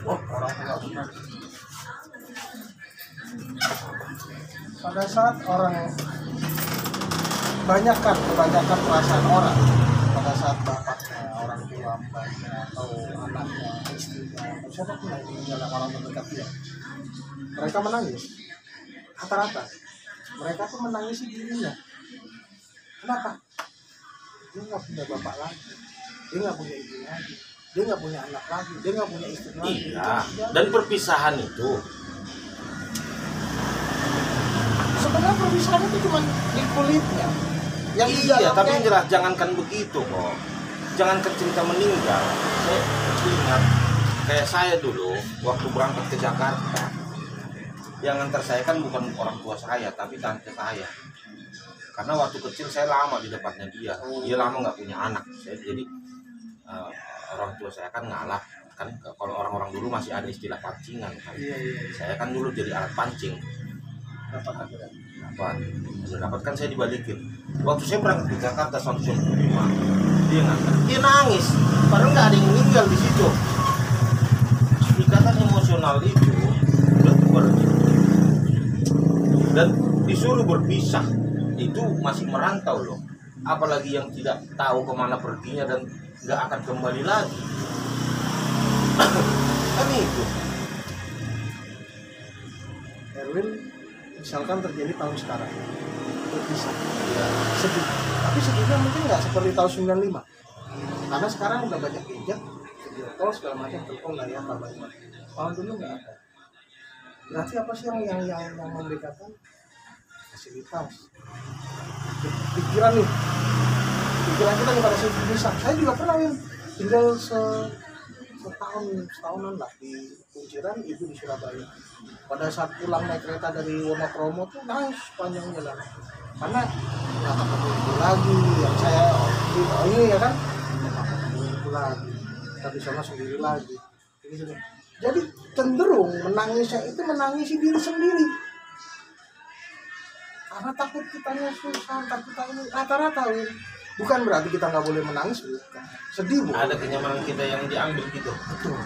Oh, orang tua benar. Pada saat orang kebanyakan perasaan orang pada saat bapaknya, orang tua, mbaknya, atau anaknya, istrinya, atau siapapun yang meninggal orang terdekat dia, mereka menangis. Rata-rata mereka tuh menangisi dirinya. Kenapa? Dia nggak punya bapak lagi, dia nggak punya ibu lagi, dia nggak punya anak lagi, dia nggak punya istri lagi. Iya. Dan perpisahan itu sebenarnya perpisahan itu cuma di kulitnya. Yang iya, tapi jelas jangankan begitu kok. Jangankan cerita meninggal. Saya ingat kayak saya dulu waktu berangkat ke Jakarta. Yang antar saya kan bukan orang tua saya, tapi tante saya. Karena waktu kecil saya lama di depannya dia. Dia lama nggak punya anak. Jadi orang tua saya kan ngalah. Kan kalau orang-orang dulu masih ada istilah pancingan kan. Iya. Saya kan dulu jadi alat pancing. Dapat kan saya dibalikin. Waktu saya berangkat ke Jakarta 195, dia nangis. Padahal nggak ada yang meninggal di situ. Ikatan emosional itu udah pergi dan disuruh berpisah itu masih merantau loh. Apalagi yang tidak tahu kemana perginya dan nggak akan kembali lagi. Kan itu. Erwin, misalkan terjadi tahun sekarang berpisah, Ya. sedih, tapi sedihnya mungkin nggak seperti tahun 95 karena sekarang udah banyak gadget, video call segala macam, telepon lah ya kabarnya. Kalau dulu nggak ada. Berarti apa sih yang membedakan? Fasilitas, pikiran kita nih pada saat berpisah. Saya juga pernah tinggal setahunan lah di Kunciran, ibu di Surabaya. Pada saat pulang naik kereta dari Wonokromo tuh nangis sepanjang jalan karena nggak ketemu ibu lagi, yang saya ini ya kan, nggak ketemu ibu lagi, tapi sama sendiri lagi. Jadi cenderung menangisnya itu menangisi diri sendiri karena takut kitanya susah, takut kita ini rata-rata. Bukan berarti kita nggak boleh menangis, bukan. Sedih bukan. Ada kenyamanan kita yang diambil gitu. Betul.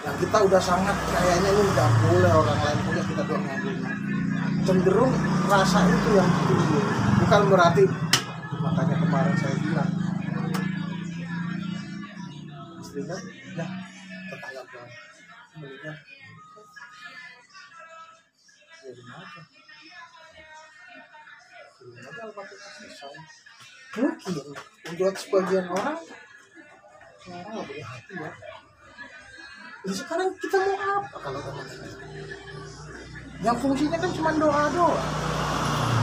Yang kita udah sangat kayaknya ini nggak boleh orang lain punya, kita doang ngambil. Cenderung rasa itu yang timbul. Bukan berarti, makanya kemarin saya bilang istrinya ya tetangga bang melihat ya gimana aja Al-Fatihah selesai. Mungkin untuk sebagian orang nggak punya hati ya. Jadi sekarang kita mau apa kalau teman yang fungsinya kan cuma doa-doa.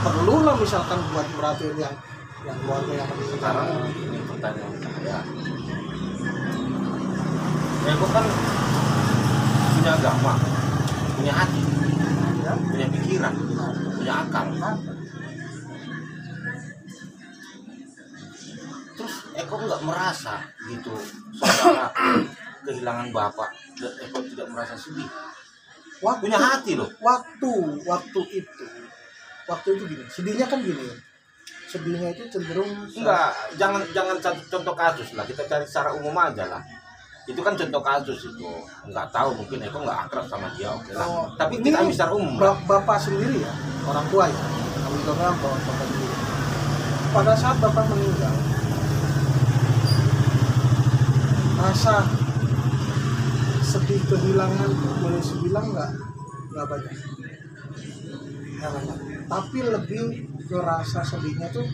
Perlulah misalkan buat perhatian yang keluarga yang meninggal. Sekarang ini pertanyaan saya. Ya aku kan punya agama, punya hati, Ya, punya pikiran, punya akal. Terus Eko nggak merasa gitu saudara kehilangan bapak, dan Eko tidak merasa sedih. Punya hati loh. Waktu itu gini, sedihnya kan gini. Sedihnya itu cenderung Enggak, jangan contoh kasus lah, kita cari secara umum aja lah. Itu kan contoh kasus itu. Enggak tahu, mungkin Eko nggak akrab sama dia, oke lah. Tapi kita ambil secara umum. Bapak sendiri ya, orang tua ya. Kami bilang bapak sendiri. Pada saat bapak meninggal, rasa sedih kehilangan boleh dibilang nggak banyak. Tapi lebih ke rasa sedihnya tuh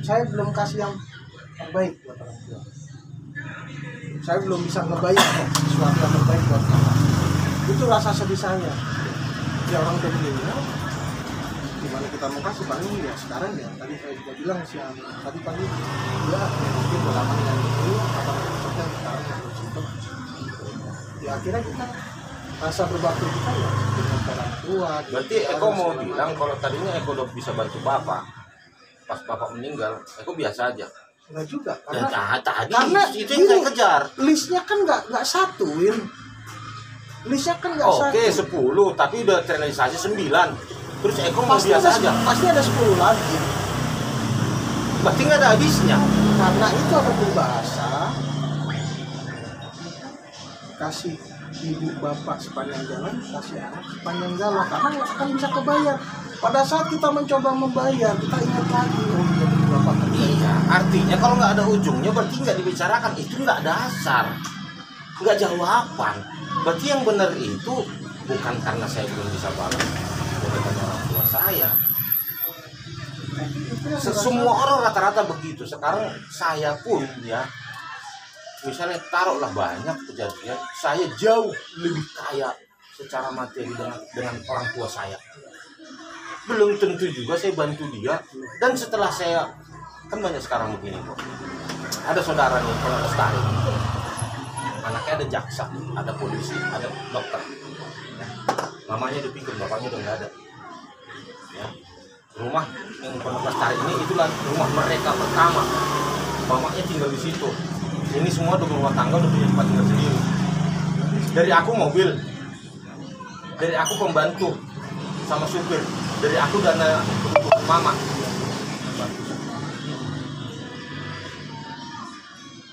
saya belum kasih yang terbaik buat orang tua. Saya belum bisa ngebaik sesuatu yang terbaik buat bapak. Itu rasa sedih saya. Ya orang tua begini, ya, gimana kita mau kasih paling ya sekarang ya. Tadi saya juga bilang siang tadi pagi ya mungkin pengalaman yang itu apa yang sekarang belum simpen. Ya akhirnya kita rasa berbakti kita ya dengan orang tua. Berarti Eko mau bilang kalau tadinya Eko udah bisa bantu bapak, pas bapak meninggal Eko biasa aja. Enggak juga Ya, karena itu yang saya kejar. listnya kan nggak satu, Win. Listnya kan nggak satu. Oke, 10, tapi udah terrealisasi 9. Terus Eko mau biasa aja. Pasti ada 10 lagi. Berarti nggak ada habisnya. Karena itu ada berbahasa kasih ibu bapak sepanjang jalan, kasih anak sepanjang jalan, karena nggak akan bisa kebayar. Pada saat kita mencoba membayar, kita ingat lagi, oh iya bapak kerja. Iya, artinya kalau nggak ada ujungnya berarti nggak dibicarakan, itu nggak dasar, nggak jawaban. Berarti yang benar itu bukan karena saya belum bisa balas kebaikan orang tua saya. Semua orang rata-rata begitu. Sekarang saya pun ya, misalnya taruhlah banyak kejadian, saya jauh lebih kaya secara materi dengan orang tua saya. Belum tentu juga saya bantu dia. Dan setelah saya, kan banyak sekarang begini kok. Ada saudara nih, Pondok Lestari. Anaknya ada jaksa, ada polisi, ada dokter. Mamanya udah pikir, bapaknya udah nggak ada. Ya. Rumah yang Pondok Lestari ini itulah rumah mereka pertama. Bapaknya tinggal di situ. Ini semua udah rumah tangga, udah punya tempat tinggal sendiri. Dari aku mobil, dari aku pembantu sama supir, dari aku dana kebutuhan mama.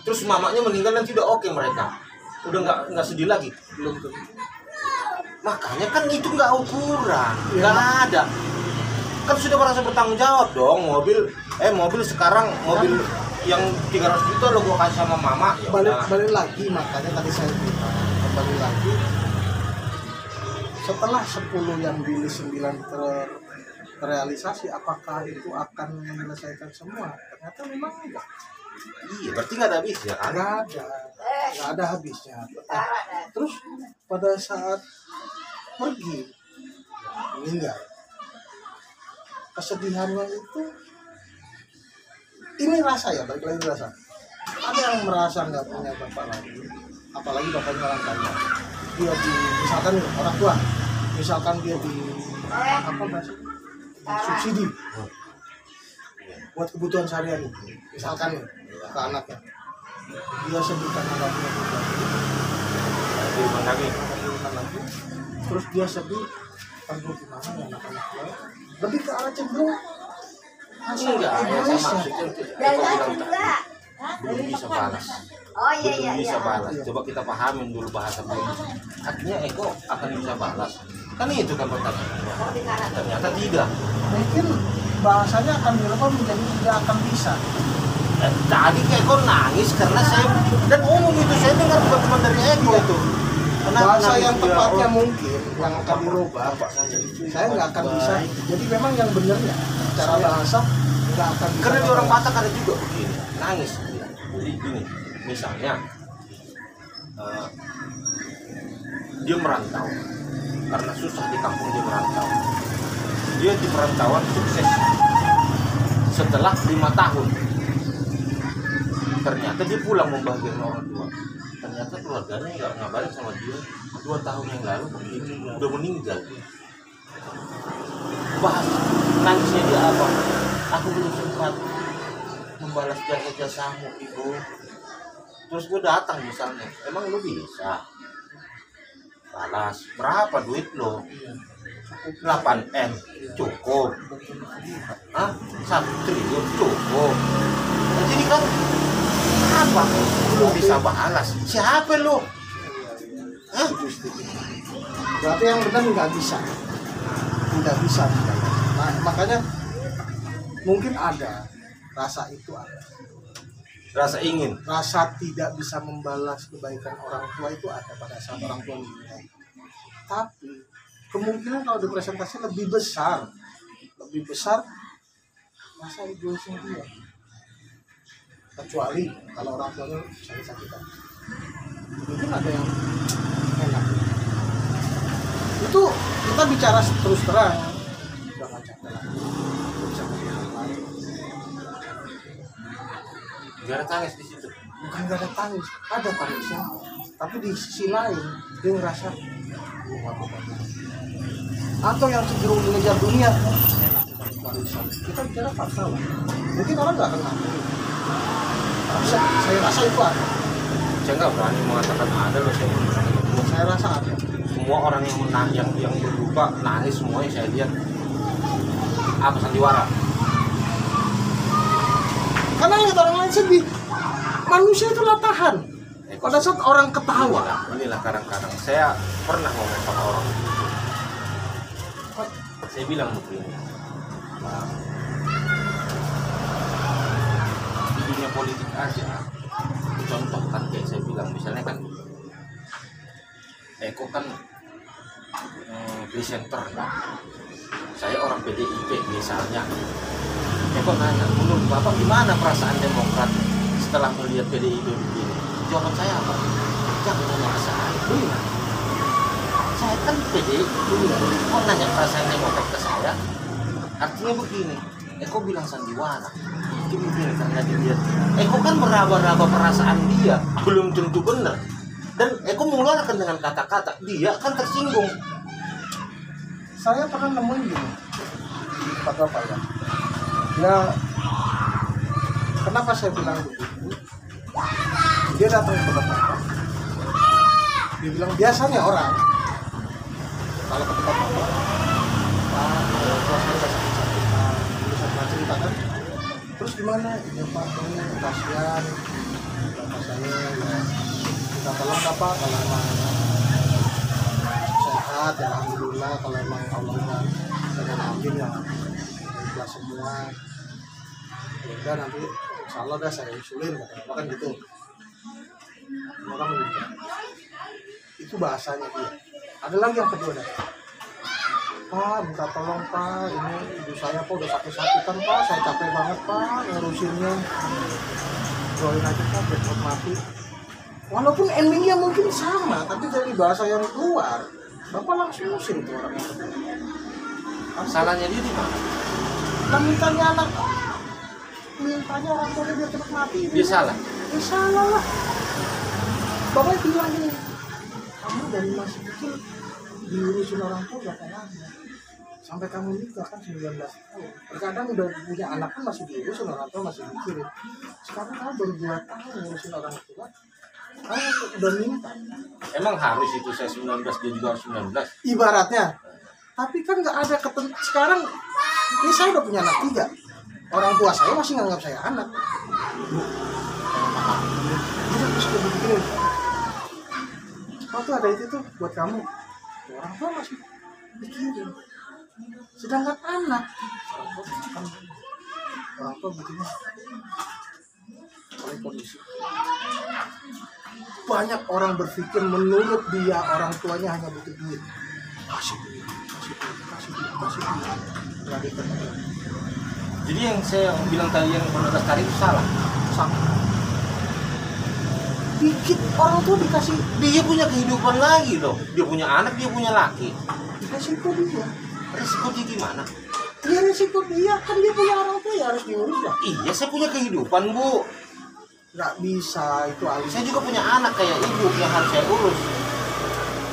Terus mamanya meninggal dan tidak oke mereka, udah nggak sedih lagi. Belum tuh. Makanya kan itu nggak ukuran, nggak ada. Kan sudah merasa bertanggung jawab dong. Mobil sekarang mobil yang 300 juta lo gua kasih sama mama. Ya balik lagi, makanya tadi saya bilang kembali lagi. Setelah 10 yang pilih 9 terrealisasi, apakah itu akan menyelesaikan semua? Ternyata memang enggak. Iya, berarti nggak ada habisnya kan? Nggak ada habisnya. Terus pada saat pergi meninggal, kesedihannya itu, ini rasa ya, balik lagi rasa. Ada yang merasa nggak punya bapak lagi, apalagi bapaknya orang kaya. Dia misalkan nih, orang tua, misalkan dia apa bahasa, subsidi buat kebutuhan sehari-hari, misalkan nih, ke anaknya, dia sedih karena nggak punya kebutuhan lagi, terus dia sedih, aduh gimana ya anak-anak gue, lebih ke arah cenderung enggak, saya maksudnya belum bisa balas. Belum bisa balas. Coba kita pahamin dulu bahasa belum. Artinya Eko akan bisa balas. Kan itu kan pertanyaan. Ternyata tidak. Mungkin bahasanya akan dirubah menjadi tidak akan bisa. Tadi Eko nangis karena saya, dan umum itu saya dengar bukan cuma dari Eko itu. Bahasa yang tepatnya mungkin yang akan dirubah, saya nggak akan bisa. Jadi memang yang benernya cara bahasa nggak akan bisa. Karena di orang Batak ada juga begini, nangis. Jadi gini, misalnya dia merantau karena susah di kampung, dia merantau. Dia di perantauan sukses setelah 5 tahun. Ternyata dia pulang membahagiakan orang tua. Ternyata keluarganya nggak ngabarin sama dia 2 tahun yang lalu begini, udah meninggal. Bahas nangisnya dia apa? Aku belum sempat membalas jasa-jasamu, ibu. Terus gue datang misalnya, emang lu bisa balas berapa duit lo? 8M cukup? 1 triliun cukup? Nah, jadi kan apa? Lu bisa balas? Siapa lu? Berarti yang benar nggak bisa, tidak bisa. Nah, makanya mungkin ada rasa itu, ada Rasa ingin, rasa tidak bisa membalas kebaikan orang tua itu ada pada saat orang tua meninggal. Tapi kemungkinan kalau dipresentasi lebih besar rasa egoisnya dia. Kecuali kalau orang tuanya sakit-sakitan, mungkin ada yang enak. Itu kita bicara terus terang, udah nggak capek lagi. gak ada tangis di situ. Bukan gak ada tangis, ada tangisnya. Tapi di sisi lain dia ngerasa atau yang cenderung mengejar dunia, warisan. Kita bicara fakta lah. Mungkin orang nggak kenal. Saya rasa itu ada. Saya nggak berani mengatakan ada loh, Saya rasa ada. Semua orang yang yang berduka nangis semuanya saya lihat. Apa sandiwara? Karena ingat orang lain sedih. Manusia itu latahan. Pada saat orang ketawa, inilah kadang-kadang saya pernah ngomong sama orang itu. Saya bilang begini, di dunia politik aja, contoh kan kayak saya bilang, misalnya kan Eko kan presenter, saya orang PDIP misalnya. Eko nanya, menurut Bapak gimana perasaan Demokrat setelah melihat PDIP begini? Jawaban saya apa? Jangan nanya saya. Saya kan PDIP, kok nanya perasaan Demokrat ke saya? Artinya begini, Eko bilang sandiwara. Itu begini karena dilihat. Eko kan meraba-raba perasaan dia, belum tentu benar. Dan Eko mengeluarkan dengan kata-kata, dia kan tersinggung. saya pernah nemuin gini, Pak Bapak ya. Ya, kenapa saya bilang begitu? Dia datang ke tempat Bapak. Dia bilang biasanya orang kalau ke tempat Bapak, Pak, kalau saya udah sakit-sakitan, bisa pernah ceritakan. Terus gimana? Ya Pak, ini kasihan Bapak saya ya. Kita tolong Bapak kalau emang sehat ya alhamdulillah, kalau emang Allah saya ambil ya ikhlas semua ya udah nanti insya Allah dah saya usulin kata Bapak kan gitu. Orang begitu. Itu bahasanya dia. Ada lagi yang kedua dah, Pak minta tolong Pak, ini ibu saya Pak udah sakit-sakitan Pak, saya capek banget Pak ngurusinnya, doain aja Pak biar cepat mati. Walaupun endingnya mungkin sama, tapi dari bahasa yang keluar Bapak langsung usir itu orang itu. Salahnya dia di mana? Nah, mintanya orang tuanya biar cepat mati. Dia salah. Ya salah lah. Bapak bilang gini, kamu dari masih kecil diurusin orang tua berapa lama? Sampai kamu nikah kan 19 tahun. Terkadang udah punya anak kan masih diurusin orang tua, masih mikirin. Sekarang kamu baru 2 tahun ngurusin orang tua. Kamu udah minta. Emang harus itu saya 19, dia juga harus 19? Ibaratnya. Tapi kan nggak ada sekarang ini saya udah punya anak 3. Orang tua saya masih nganggap saya anak. Udah terus gue bikin. Waktu ada itu tuh buat kamu. Orang tua masih mikirin. Sedangkan anak orang tua begini. Oleh kondisi. Banyak orang berpikir menurut dia orang tuanya hanya butuh duit. Kasih duit. Jadi yang saya bilang tadi yang 19 tadi itu salah. Dikit orang tua dikasih, Dia punya kehidupan lagi loh. Dia punya anak, dia punya laki. resiko dia. Resiko dia gimana? Ya resiko dia, kan dia punya orang tua ya harus diurus lah. Iya, saya punya kehidupan, Bu. Nggak bisa itu alih. Saya juga punya anak kayak ibu yang harus saya urus.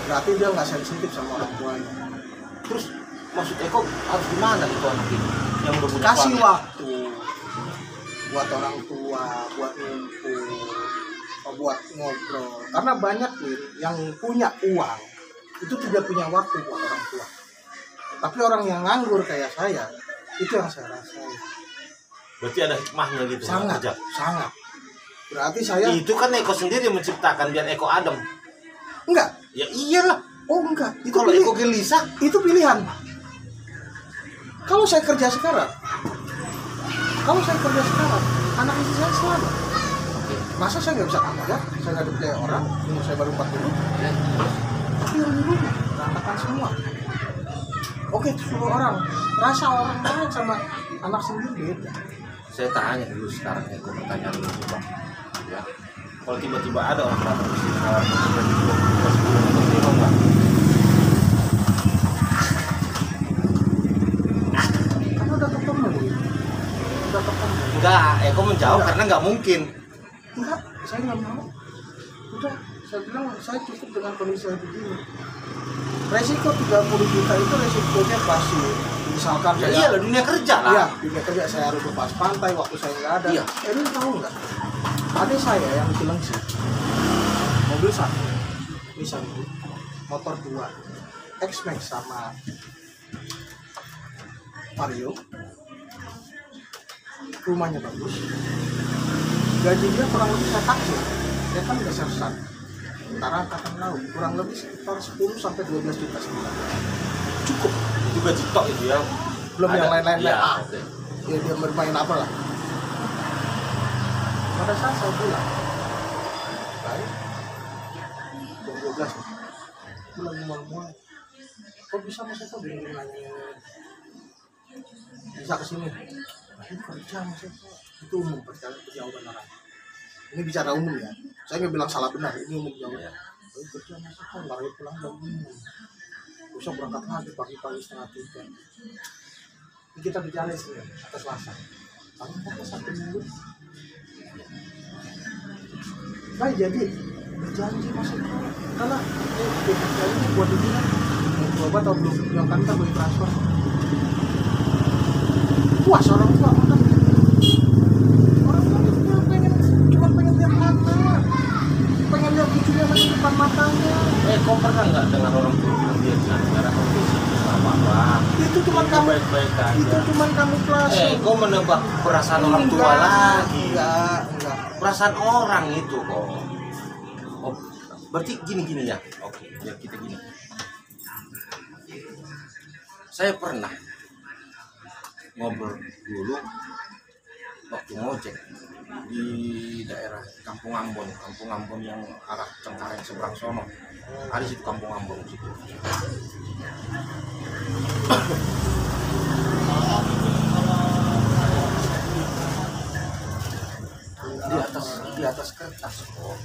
Berarti dia nggak sensitif sama orang tuanya. Terus maksud Eko harus gimana itu anak ini yang udah punya Kasih suami? waktu buat orang tua, buat ngumpul, buat ngobrol. Karena banyak yang punya uang itu tidak punya waktu buat orang tua. Tapi orang yang nganggur kayak saya, itu yang saya rasain. Berarti ada hikmahnya gitu. Sangat, aja. sangat. Berarti saya Itu kan Eko sendiri yang menciptakan biar Eko adem. enggak. Ya iyalah. Oh enggak, itu Kalau Eko gelisah, itu pilihan. Kalau saya kerja sekarang, anak istri saya selamat. Masa saya nggak bisa kerja? Saya nggak dipercaya orang, umur saya baru 40. Tapi yang di rumah, berantakan semua. Oke, 10 orang. Rasa orang lain sama anak sendiri beda. saya tanya dulu sekarang Eko pertanyaan dulu coba. Ya. Kalau tiba-tiba ada orang datang ke sini nawarkan tiba-tiba kita sebelum itu terima nggak? Karena udah ketemu, Enggak, Eko menjawab karena nggak mungkin. Enggak, saya nggak mau. Udah, saya bilang saya cukup dengan kondisi saya begini. Resiko 30 juta itu resikonya pasti. Misalkan Ya saya, iyalah dunia kerja lah. iya, dunia kerja saya harus lepas pantai waktu saya nggak ada. Iya. Ini tahu nggak? Adik saya yang bilang sih, mobil 1, ini 1, motor 2, X-Max sama Vario, rumahnya bagus, gaji dia kurang lebih saya taksir, saya kan udah sersan tentara angkatan laut, kurang lebih sekitar 10 sampai 12 juta sebulan. Cukup. Itu gaji tok itu ya. Belum yang lain-lain. Ya, Ya, dia bermain apa lah. Pada saat saya pulang, baik, jam 12 itu lagi mulai. Kok bisa mas Eko bingung nanya bisa kesini? Nah, ini kerja mas Eko. Itu umum perjalanan orang. Ini bicara umum ya. Saya nggak bilang salah benar. Ini umum jawabannya. Oh, kerja mas Eko, lari pulang jam 6. Besok berangkat lagi pagi-pagi 2:30. Ini kita bicara sih atas Selasa. Paling pakai 1 minggu. Baik, jadi berjanji mas Eko. Karena ini buat dibilang coba atau belum yang kantor boleh transfer. Puas orang tua kan. Orang tua itu pengen lihat anak, pengen lihat cucunya masih depan matanya. Kau pernah nggak dengar orang tua bilang dia negara kondisi apa-apa? Itu cuma kamu baik-baik aja. Itu cuma kamu kelas. Kau menebak perasaan orang tua lagi. Enggak. Perasaan orang itu kok. Oh, berarti gini ya. Oke, biar kita gini. Saya pernah ngobrol dulu waktu ngojek di daerah Kampung Ambon yang arah Cengkareng seberang sono. Ada situ Kampung Ambon situ. Di atas kertas kok.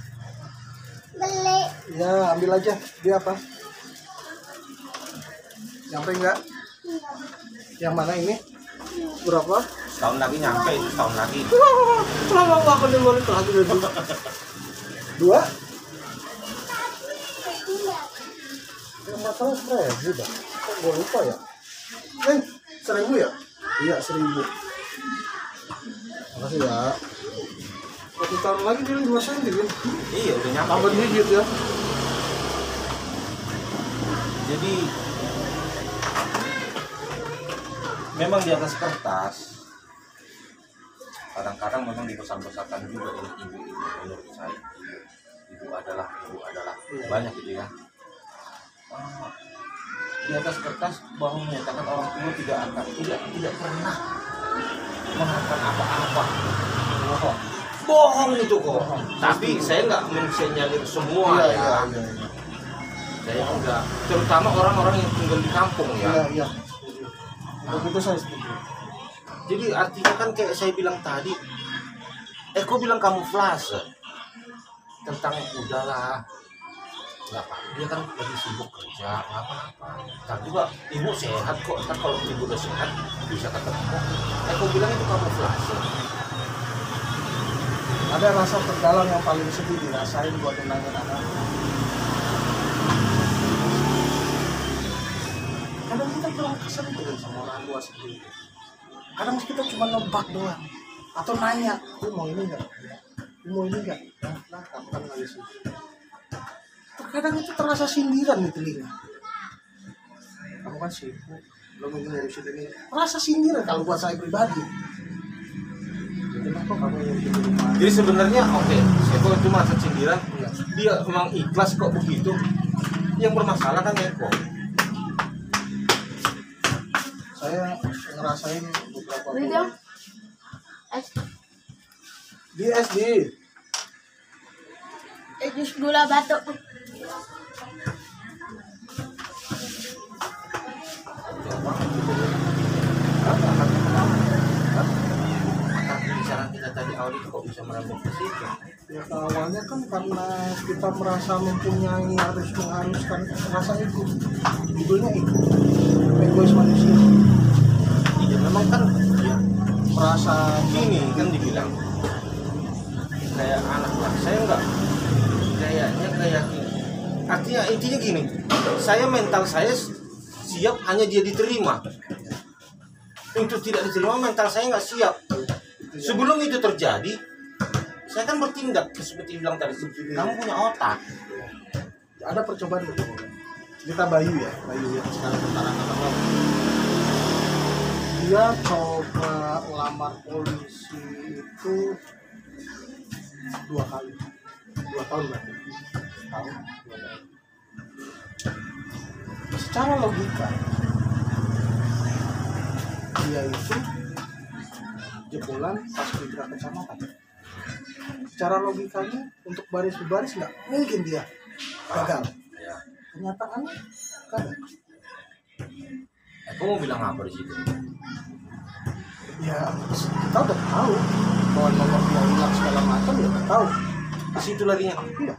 Beli. Ya, ambil aja. Dia apa? Nyampe enggak? Yang mana ini? Berapa? Setahun lagi nyampe, itu setahun lagi. Lama aku dengerin itu lagi dulu. 2? Yang masalah 1.000 dah. Kok gue lupa ya? 1.000 ya? Iya 1.000. Makasih ya. 1 tahun lagi dia 2 cm kan? Iya udah nyampe. Tambah digit ya. Jadi memang di atas kertas kadang-kadang memang dipesan-pesankan juga oleh ibu-ibu menurut saya. Ibu adalah banyak gitu ya. Di atas kertas bahwa menyatakan orang tua tidak pernah mengharapkan apa-apa. Bohong itu kok. Tapi saya nggak mensinyalir semua ya. Saya enggak, terutama orang-orang yang tinggal di kampung ya. Iya. Untuk itu saya setuju. Jadi artinya kan kayak saya bilang tadi, kok bilang kamuflase tentang udahlah, nggak apa, dia kan lagi sibuk kerja, nggak apa-apa. Tapi juga ibu sehat kok, kan kalau ibu udah sehat bisa ketemu. Kok bilang itu kamuflase. Ada rasa terdalam yang paling sedih dirasain buat nenangin anak. Kadang kita kurang kesentuh sama orang tua sendiri. Kadang kita cuma nebak doang atau nanya, "Lu mau ini enggak? Lu mau ini enggak?" Nah, kapan lagi sih? Terkadang itu terasa sindiran di telinga. Kamu kan sibuk, belum ngurusin ini. Terasa sindiran kalau buat saya pribadi. Kenapa kamu yang di rumah? Jadi sebenarnya saya kok itu masa sindiran, dia memang ikhlas kok begitu. Yang bermasalah kan Eko. Saya ngerasain beberapa Bidang. di SD. Jus gula batu. Bicara kita tadi Audi kok bisa merambut ke situ? Ya awalnya kan karena kita merasa mempunyai mengharuskan rasa itu. Judulnya itu. Egois manusia. Iya memang kan ya, Merasa gini kan dibilang kayak anak lah. Saya enggak kayaknya kayak gini. Artinya intinya gini, saya mental saya siap hanya dia diterima. Untuk tidak diterima mental saya nggak siap. Sebelum itu terjadi, saya kan bertindak seperti bilang tadi. Kamu punya otak. ada percobaan betul. Kita Bayu yang sekarang tentara angkatan laut. Dia coba lamar polisi itu 2 kali. 2 tahun berarti. Tahun, 2 tahun. Secara logika dia itu jebolan pas Paskibra kecamatan. Secara logikanya untuk baris-baris nggak mungkin dia gagal. Ya. Kenyataannya gagal. Kamu mau bilang apa di situ? Ya kita udah tahu bahwa nomor dia hilang segala macam ya udah tahu. Di situ larinya. Iya.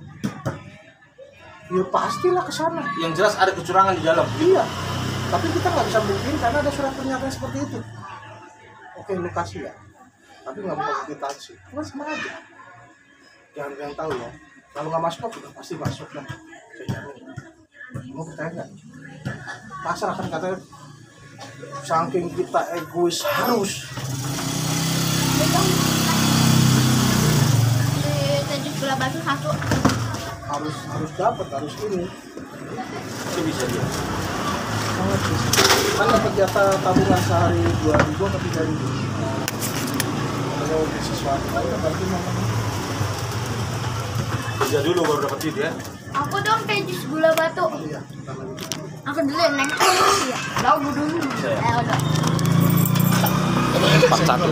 Ya pastilah ke sana. Yang jelas ada kecurangan di dalam. Iya. Tapi kita nggak bisa buktiin karena ada surat pernyataan seperti itu. Oke, lu kasih ya. Tapi nggak mau kita sih. Cuma sama aja. Jangan tahu ya. Kalau nggak masuk udah pasti masuk lah. Saya jamin. Mau percaya nggak? Pasar akan katanya saking kita egois harus. Di jus gula batu 1. harus dapat, harus ini. Itu bisa dia. Sangat bisa. Kan dapat jatah tabungan sehari 2.000 atau 3.000. Kalau sesuatu aja berarti memang Kerja dulu baru dapat duit ya. Aku dong teh jus gula batu. iya. Karena itu. Aku dulu ya, Neng. Iya. Lalu dulu. Saya. Udah. Cepat satu.